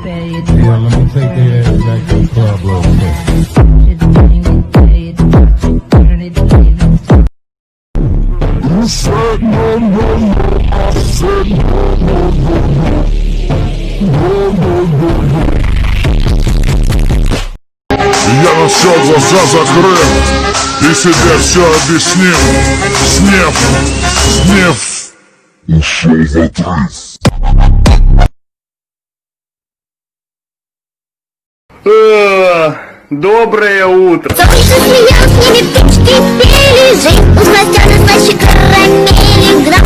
Yeah, let me take their ass back to the club real quick. You said no, no, no, I said no, no, no, no. No, no, no, no. Я на все глаза закрыл и себе все объяснил. Снев ушел в отрыв. Доброе утро. Солнце смеялось, с ними птички пели, жизнь усластена слаще карамели, грам.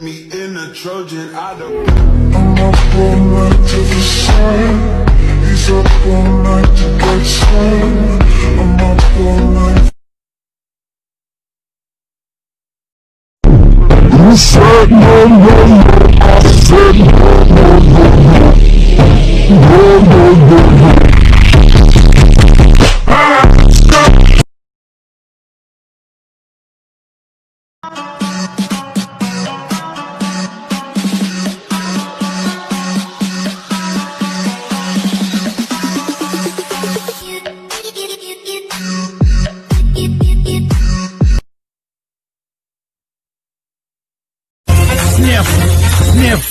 Me in a Trojan, I don't. I'm up all night to the sun. He's up all night to get sun. I'm up all night. You said no, no, no. I said no, no, no, no. No, no, no, no. Снев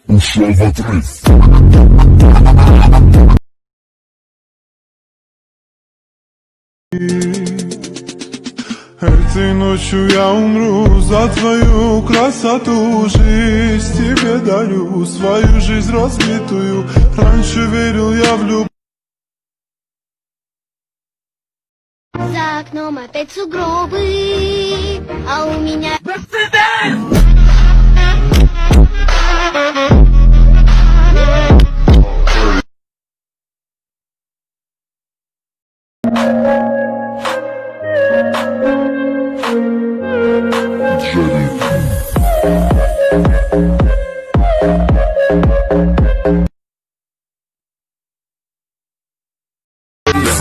ушел в отрыв. Этой ночью я умру за твою красоту. Жизнь тебе дарю, свою жизнь разбитую. Раньше верил я в любовь. За окном опять сугробы, а у меня...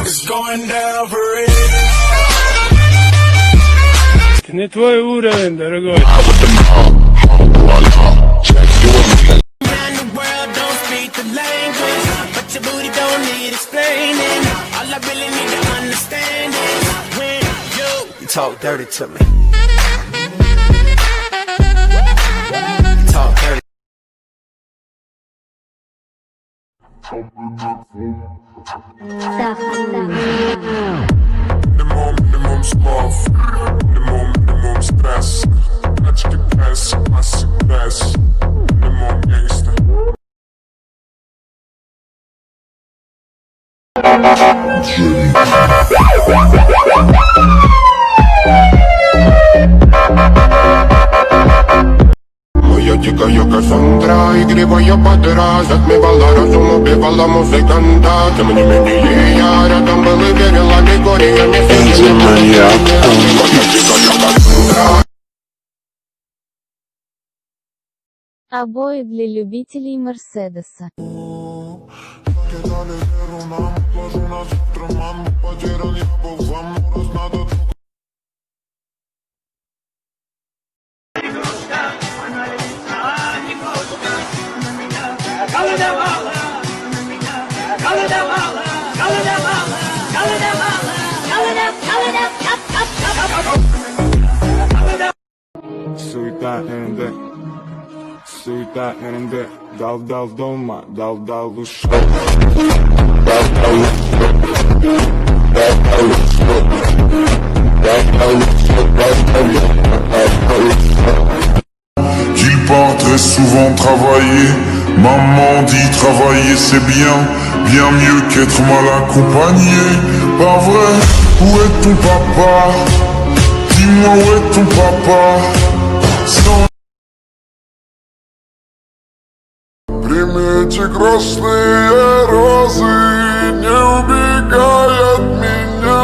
It's going down for real. Это не твой уровень, дорогой. Talk dirty to me. Talk dirty. Минимум слов, минимум стресс. Очки пресс, классик пресс. Минимум гейста. Моя дикая Кассандра, игривая подра, затмевала разум, убивала музыканта. Тем не менее я рядом был и верил, аллегория не сидела. Моя дикая Кассандра. Обои для любителей Мерседеса. Кидали веру нам, ложу нас в туман. Потерял я был вам, раз надо. Суета önünde, dal dolma, dal uşak. Dal Qu'il part très souvent travailler. Maman dit travailler c'est bien, bien mieux qu'être mal accompagné. Pas vrai, où est ton papa? Dis-moi où est ton papa? Sans... Примите красные розы, не убегай от меня.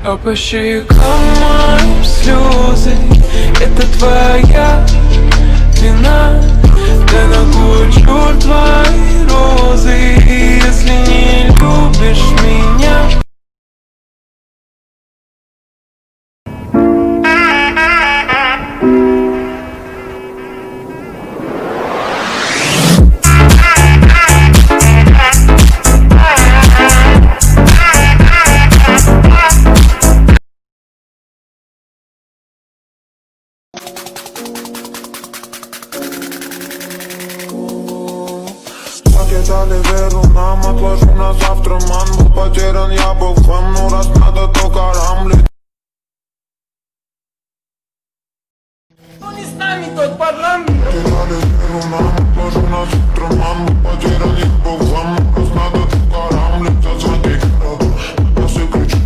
А по щекам моим слезы, это твоя вина. Да на кой черт твои розы, если не любишь меня? Дали веру нам, отложу на завтра. Ман был потерян, я был в хлам. Ну раз надо, то карамли. Ну не с нами тот парламент. Дали веру нам, отложу на завтра. Ман был потерян, я был в хлам. Ну раз надо, то карамли. Зацвони городу, я все кричу.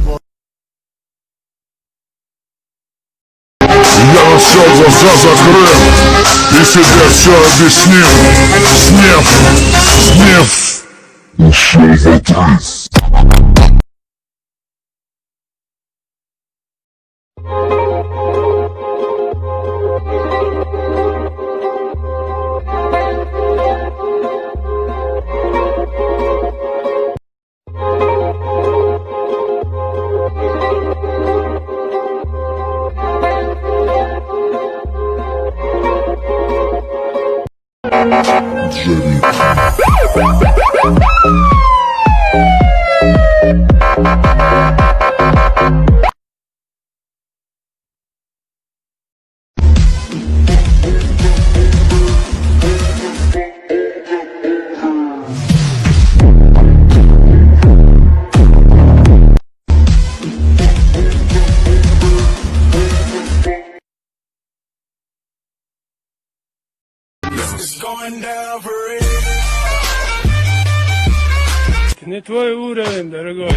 Я все глаза закрыл и себе все объяснил. Снев ушел в отрыв. Это не твой уровень, дорогой.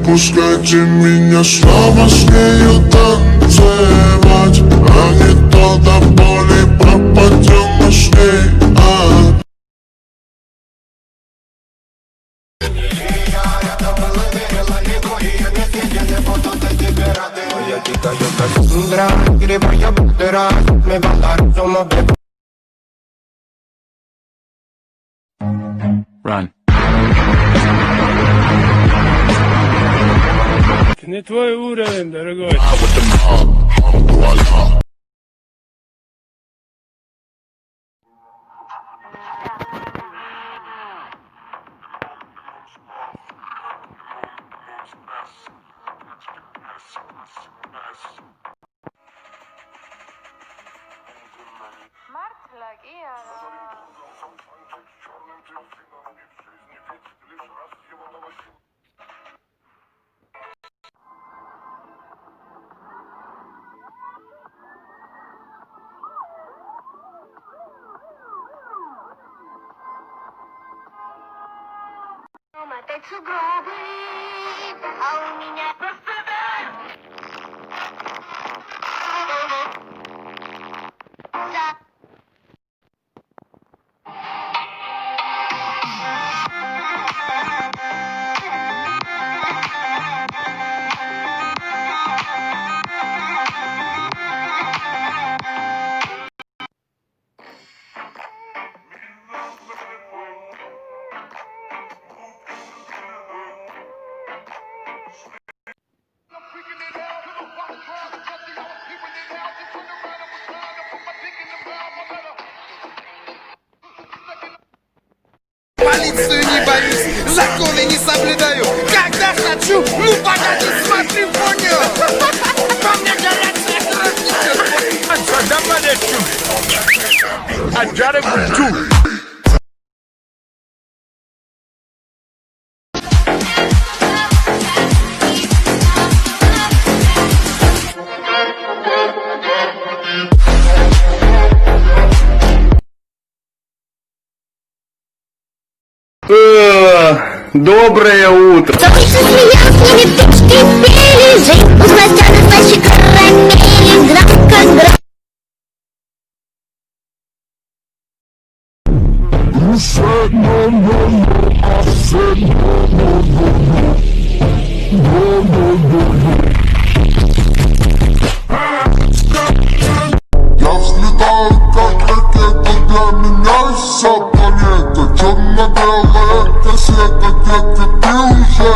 Пускайте меня снова с нею танцевать, а не то до боли пропадем мы с ней. Run. Это не твой уровень, дорогой. Мотать сугробы, а у меня да. Полицию не боюсь, законы не соблюдаю. Когда хочу, ну погоди, смотри, понял. По мне горячая кровь течет. Доброе утро. Солнце смеялось, с ними птички пели. Жизнь у сластены слаще карамели. Громко, громко. You said no, no, no, I said no, no, no, no, no, no, no, no. Я взлетаю как ракета, для меня вся планета черно-белая кассета, детка, ты уже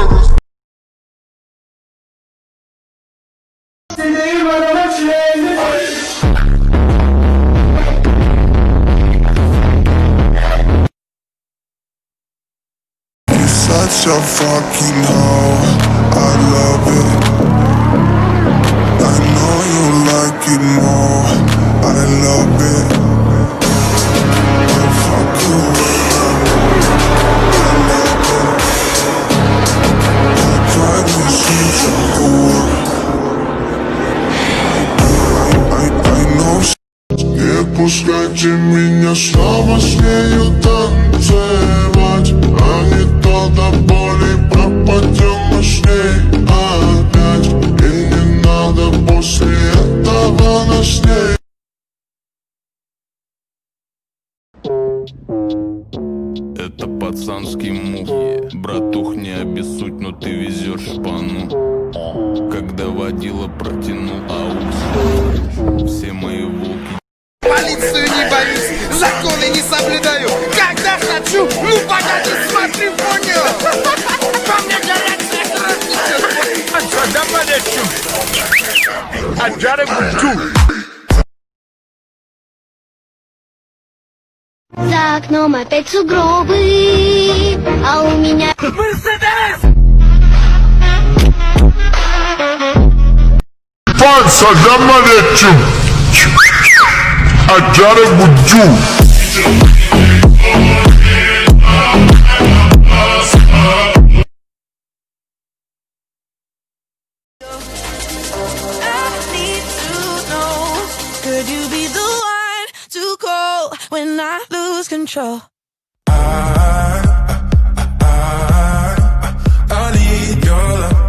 Such a fucking hoe, I love it. I know you like it more, I love it. Oh fuck you, I love it. I drive me such a whore. I know. Не пускайте меня снова с нею танцевать, а не то до боли пропадем мы с ней опять. И не надо после этого нас с ней. Это пацанский мув. Братух, не обессудь, но ты везешь шпану. Когда водила протянул аукс, все мои волки. Полицию не боюсь, законы не соблюдаю. Когда хочу, ну погоди, смотри, понял. По мне горячая кровь течет. За окном опять сугробы, а у меня Мерседес! Forza da maleccio, a giare bugiu. Could you be the one to call when I lose control? I need your love.